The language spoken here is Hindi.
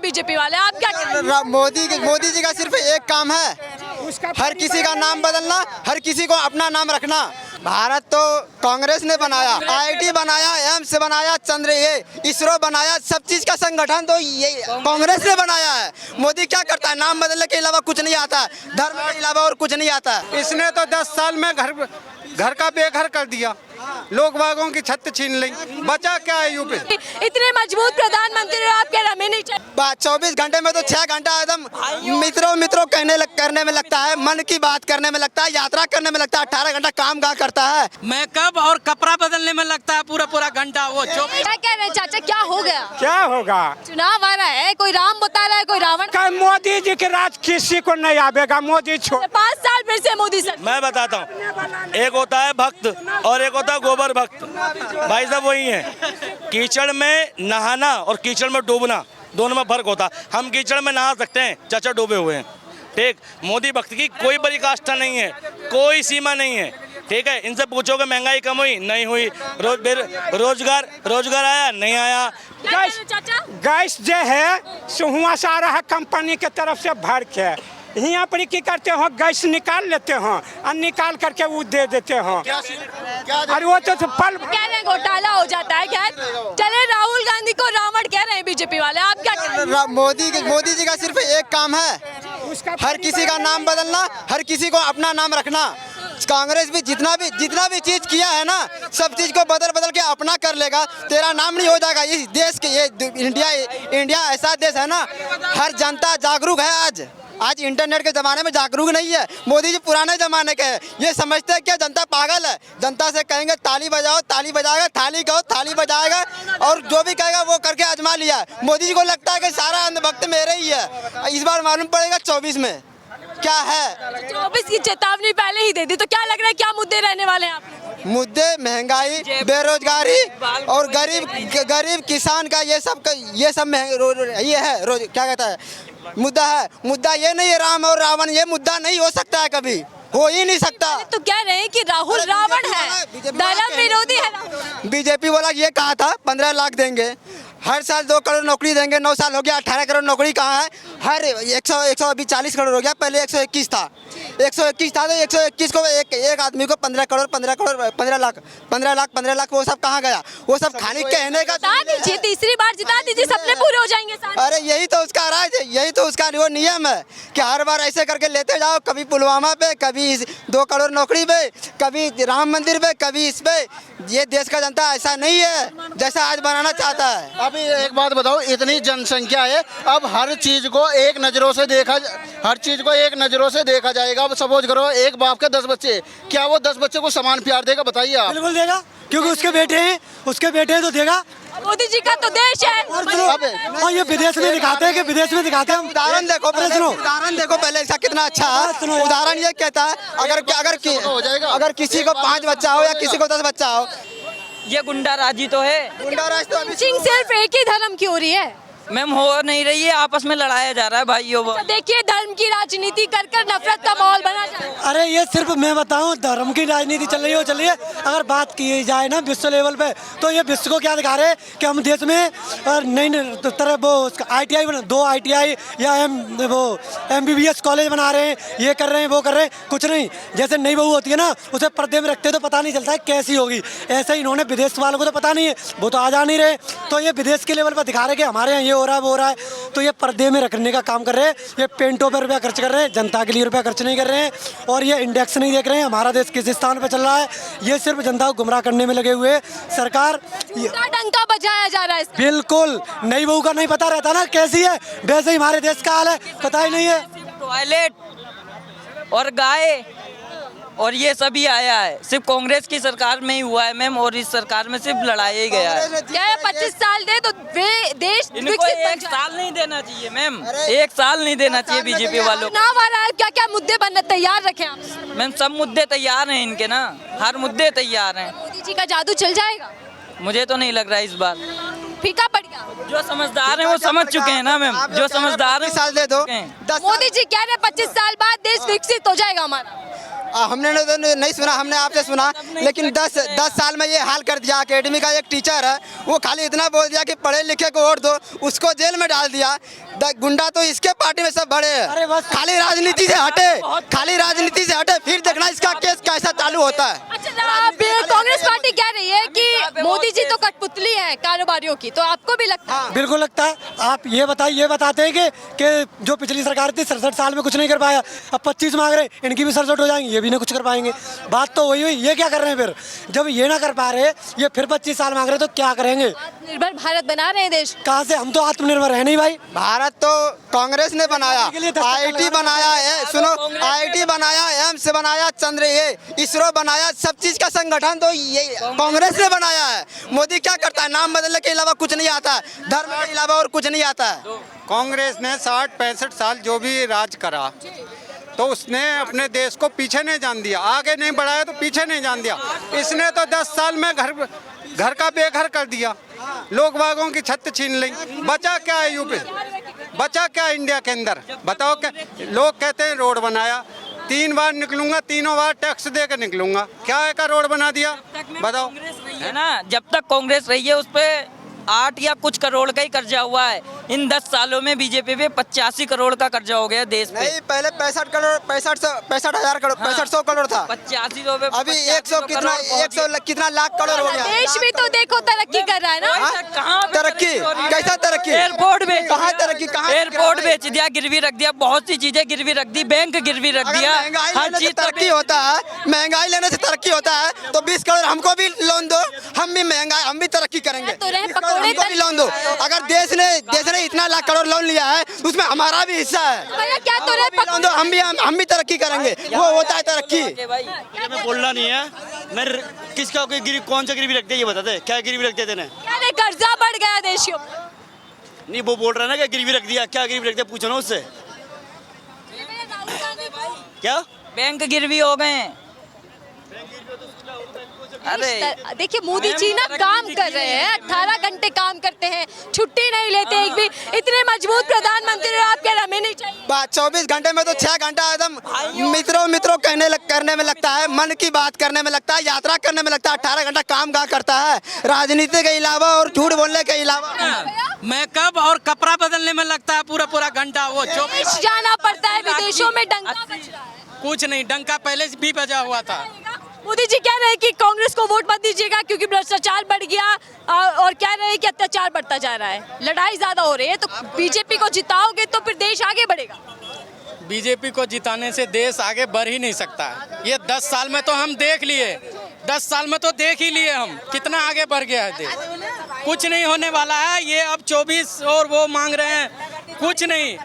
बीजेपी वाले, आप क्या कह रहे हैं? मोदी जी का सिर्फ एक काम है, हर किसी का नाम बदलना, हर किसी को अपना नाम रखना। भारत तो कांग्रेस ने बनाया, आईआईटी बनाया, एम्स बनाया, इसरो बनाया, सब चीज का संगठन तो ये कांग्रेस ने बनाया है। मोदी क्या करता है? नाम बदलने के अलावा कुछ नहीं आता है, धर्म के अलावा और कुछ नहीं आता है। इसने तो 10 साल में घर का बेघर कर दिया, लोग बागों की छत छीन ली, बचा क्या है यूपी? इतने मजबूत प्रधानमंत्री आप कह रहे हमें नहीं चाहिए। 24 घंटे में तो 6 घंटा एकदम मित्रों करने में लगता है, मन की बात करने में लगता है, यात्रा करने में लगता है, 18 घंटा काम कहाँ करता है। मेकअप और कपड़ा बदलने में लगता है पूरा घंटा। वो क्या कह रहे हैं चाचा, क्या हो गया? क्या होगा? चुनाव आ रहा है, कोई राम बता रहा है, कोई रावण। मोदी जी के राज किसी को नहीं आवेगा, मोदी छोड़। 5 साल फिर से मोदी सर। मैं बताता हूँ, एक होता है भक्त और एक होता है गोबर भक्त। भाई साहब वही है, कीचड़ में नहाना और कीचड़ में डूबना दोनों में फर्क होता है। हम कीचड़ में नहा सकते हैं, चाचा डूबे हुए हैं, ठीक। मोदी भक्त की कोई पराकाष्ठा नहीं है, कोई सीमा नहीं है, ठीक है। इनसे पूछोगे महंगाई कम हुई? नहीं हुई। रोजगार आया? नहीं आया। गैस जो है सुहुआ से आ रहा है कंपनी के तरफ से भर के, यहाँ पर की करते हो, गैस निकाल लेते हो और निकाल करके वो दे देते हो। अरे वो तो पल कह रहे हैं घोटाला हो जाता है। क्या चले, राहुल गांधी को रावण कह रहे हैं बीजेपी वाले, आप क्या कह रहे हैं? मोदी जी का सिर्फ एक काम है, हर किसी का नाम बदलना, हर किसी को अपना नाम रखना। कांग्रेस भी जितना भी चीज किया है ना, सब चीज को बदल के अपना कर लेगा, तेरा नाम नहीं हो जाएगा। इस देश के, ये इंडिया ऐसा देश है ना, हर जनता जागरूक है। आज इंटरनेट के ज़माने में जागरूक नहीं है। मोदी जी पुराने ज़माने के हैं, ये समझते हैं कि जनता पागल है। जनता से कहेंगे ताली बजाओ, ताली बजाएगा, थाली कहो, थाली बजाएगा, और जो भी कहेगा वो करके आजमा लिया। मोदी जी को लगता है कि सारा अंधभक्त मेरे ही है। इस बार मालूम पड़ेगा 24 में क्या है। 24 की चेतावनी पहले ही दे दी, तो क्या लग रहा है क्या मुद्दे रहने वाले हैं आप? मुद्दे महंगाई, बेरोजगारी और गरीब किसान का ये सब ये है क्या कहता है मुद्दा है। मुद्दा ये नहीं है राम और रावण, ये मुद्दा नहीं हो सकता है, कभी हो ही नहीं सकता। तो कह रहे हैं कि राहुल रावण है, धर्म विरोधी है। बीजेपी वाला ये कहा था 15 लाख देंगे, हर साल 2 करोड़ नौकरी देंगे। 9 साल हो गया, 18 करोड़ नौकरी कहाँ है? हर 140 करोड़ हो गया, पहले 121 था। 121 था तो 121 को एक आदमी को 15 लाख वो सब कहाँ गया? वो सब खाने कहने का। तीसरी बार जिता दीजिए, सपने पूरे हो जाएंगे सारे। अरे यही तो उसका राज है, यही तो उसका वो नियम है कि हर बार ऐसे करके लेते जाओ, कभी पुलवामा पे, कभी 2 करोड़ नौकरी पे, कभी राम मंदिर पे, कभी इस पे। ये देश का जनता ऐसा नहीं है जैसा आज बनाना चाहता है। अभी एक बात बताओ, इतनी जनसंख्या है, अब हर चीज को एक नजरों से देखा जाएगा। अब सपोज करो एक बाप के 10 बच्चे, क्या वो 10 बच्चे को समान प्यार देगा? बताइए आप। बिल्कुल देगा, क्योंकि उसके बेटे हैं तो देगा। मोदी जी का तो देश है। और ये विदेश में दिखाते हैं उदाहरण देखो पहले इसका कितना अच्छा है। उदाहरण ये कहता है, अगर किसी को 5 बच्चा हो या किसी को 10 बच्चा हो, ये गुंडाराजी तो है। गुंडाराज तो अभी सिर्फ एक ही धर्म की हो रही है मैम, हो नहीं रही है, आपस में लड़ाया जा रहा है भाइयों। तो देखिए, धर्म की राजनीति कर नफरत का माहौल बना जा रहा है। अरे ये सिर्फ मैं बताऊं, धर्म की राजनीति चल रही है। अगर बात की जाए ना विश्व लेवल पे, तो ये विश्व को क्या दिखा रहे हैं कि हम देश में नई तरह वो ITI 2 ITI या MBBS कॉलेज बना रहे हैं, ये कर रहे हैं, वो कर रहे हैं। कुछ नहीं, जैसे नई बहू होती है ना, उसे पर्दे में रखते तो पता नहीं चलता है कैसी होगी, ऐसे ही इन्होंने विदेश वालों को तो पता नहीं है, वो तो आ जा नहीं रहे। तो ये विदेश के लेवल पर दिखा रहे हैं कि हमारे यहाँ ये हो रहा है, वो हो रहा है। तो ये पर्दे में रखने का काम कर रहे हैं, ये पेंटों पर रुपया खर्च कर रहे हैं, जनता के लिए रुपया खर्च नहीं कर रहे हैं। और ये इंडेक्स नहीं देख रहे हैं हमारा देश किस स्थान पे चल रहा है। ये सिर्फ जनता को गुमराह करने में लगे हुए सरकार। डंका बजाया जा रहा है। बिल्कुल, नई बहू का नहीं पता रहता ना कैसी है, वैसे ही हमारे देश का हाल है, पता ही नहीं है। टॉयलेट और गाय और ये सभी आया है, सिर्फ कांग्रेस की सरकार में ही हुआ है मैम, और इस सरकार में सिर्फ लड़ाया ही गया है। क्या 25 साल दे तो देश इनको 1 साल नहीं देना चाहिए मैम, 1 साल नहीं देना चाहिए बीजेपी वालों को। चुनाव आ रहा है, क्या क्या मुद्दे बनने तैयार रखे आप? मैम सब मुद्दे तैयार हैं इनके ना, हर मुद्दे तैयार हैं। मोदी जी का जादू चल जाएगा? मुझे तो नहीं लग रहा है इस बार। फीका पड़ गया। जो समझदार हैं वो समझ चुके हैं ना मैम, जो समझदार हैं। साल दे दो। मोदी जी कह रहे हैं 25 साल बाद देश विकसित हो जाएगा हमारा। हमने तो नहीं सुना, हमने आपसे सुना, लेकिन 10 साल में ये हाल कर दिया। एकेडमी का एक टीचर है, वो खाली इतना बोल दिया कि पढ़े लिखे को वोट दो, उसको जेल में डाल दिया। गुंडा तो इसके पार्टी में सब बड़े हैं, खाली राजनीति से हटे, खाली राजनीति से हटे, फिर देखना इसका केस कैसा चालू होता है। अच्छा, आप कांग्रेस पार्टी कह रही है कि मोदी जी तो कठपुतली है कारोबारियों की, तो आपको भी लगता है? बिल्कुल लगता है। आप ये बताते हैं कि जो पिछली सरकार थी 67 साल में कुछ नहीं कर पाया, अब 25 मांग रहे, इनकी भी 67 हो जाएंगी, ये भी ना कुछ कर पाएंगे। बात तो वही हुई, ये क्या कर रहे हैं फिर? जब ये ना कर पा रहे, ये फिर 25 साल मांग रहे, तो क्या करेंगे? आत्मनिर्भर भारत बना रहे हैं देश। कहाँ से? हम तो आत्मनिर्भर है नहीं भाई। भारत तो कांग्रेस ने बनाया, IIT बनाया है, सुनो, IIT बनाया, एम्स बनाया, इसरो बनाया, सब चीज का संगठन तो ये कांग्रेस ने बनाया है। मोदी क्या करता है? नाम बदलने के अलावा कुछ नहीं आता है, धर्म के अलावा और कुछ नहीं आता है। कांग्रेस ने 60-65 साल जो भी राज करा, तो उसने अपने देश को पीछे नहीं जान दिया, आगे नहीं बढ़ाया तो पीछे नहीं जान दिया। इसने तो 10 साल में घर का बेघर कर दिया, लोग बागों की छत छीन ली। बचा क्या है यूपी? बचा क्या है इंडिया के अंदर? बताओ क्या? लोग कहते हैं रोड बनाया, 3 बार निकलूंगा, तीनों बार टैक्स दे कर निकलूंगा, क्या है का रोड बना दिया? बताओ। है ना, जब तक कांग्रेस रही है उस पे 8 या कुछ करोड़ का ही कर्जा हुआ है। इन 10 सालों में बीजेपी पे 85 करोड़ का कर्जा हो गया देश पे। नहीं, पहले 65 करोड़, 65,000 करोड़, 6500 करोड़ था, 85 तो अभी 100 कितना लाख करोड़ हो गया। देश भी तो देखो तरक्की कर रहा है ना। कहाँ तरक्की? कैसा तरक्की? एयरपोर्ट बेच, कहाँ तरक्की? कहाँ एयरपोर्ट बेच दिया, गिरवी रख दिया, बहुत सी चीजें गिरवी रख दी, बैंक गिरवी रख दिया, हर चीज तरक्की होता है। महंगाई लेने से तरक्की होता है, तो 20 करोड़ हमको भी लोन दो, हम भी तरक्की करेंगे, तो रहे 20 करोड़ पकौड़े हमको भी लोन दो। अगर देश ने इतना लाख करोड़ लोन लिया है, उसमें हमारा भी हिस्सा है, भैया क्या तो रहे लोन दो, हम भी तरक्की करेंगे, वो होता है तरक्की। मैं बोलना नहीं है, मैं किसका कौन सा गिरवी रखते ये बताते, क्या गिरवी रखते थे? क्या नहीं, कर्जा बढ़ गया देश के ऊपर। नहीं, वो बोल रहा है ना कि गिरवी रख दिया, क्या गिरवी रखते पूछो ना उससे। क्या बैंक गिरवी हो गए हैं? अरे देखिए मोदी जी ना काम कर रहे हैं, 18 घंटे काम करते हैं, छुट्टी नहीं लेते एक भी। इतने मजबूत प्रधानमंत्री आप कह रहे हमें नहीं चाहिए। 24 घंटे में तो 6 घंटा एकदम मित्रों करने में लगता है, मन की बात करने में लगता है, यात्रा करने में लगता है। 18 घंटा काम कहाँ करता है राजनीति के अलावा और झूठ बोलने के अलावा? मेकअप और कपड़ा बदलने में लगता है पूरा घंटा। वो विदेश जाना पड़ता है, विदेशों में डंका बज रहा है। कुछ नहीं, डंका पहले से भी बजा हुआ था। मोदी जी कह रहे हैं कि कांग्रेस को वोट मत दीजिएगा क्योंकि भ्रष्टाचार बढ़ गया, और कह रहे हैं कि अत्याचार बढ़ता जा रहा है, लड़ाई ज्यादा हो रही है। तो बीजेपी को जिताओगे तो फिर देश आगे बढ़ेगा। बीजेपी को जिताने से देश आगे बढ़ ही नहीं सकता। ये 10 साल में तो हम देख लिए, 10 साल में तो देख ही लिए हम कितना आगे बढ़ गया है देश। कुछ नहीं होने वाला है। ये अब 24 और वो मांग रहे हैं, कुछ नहीं।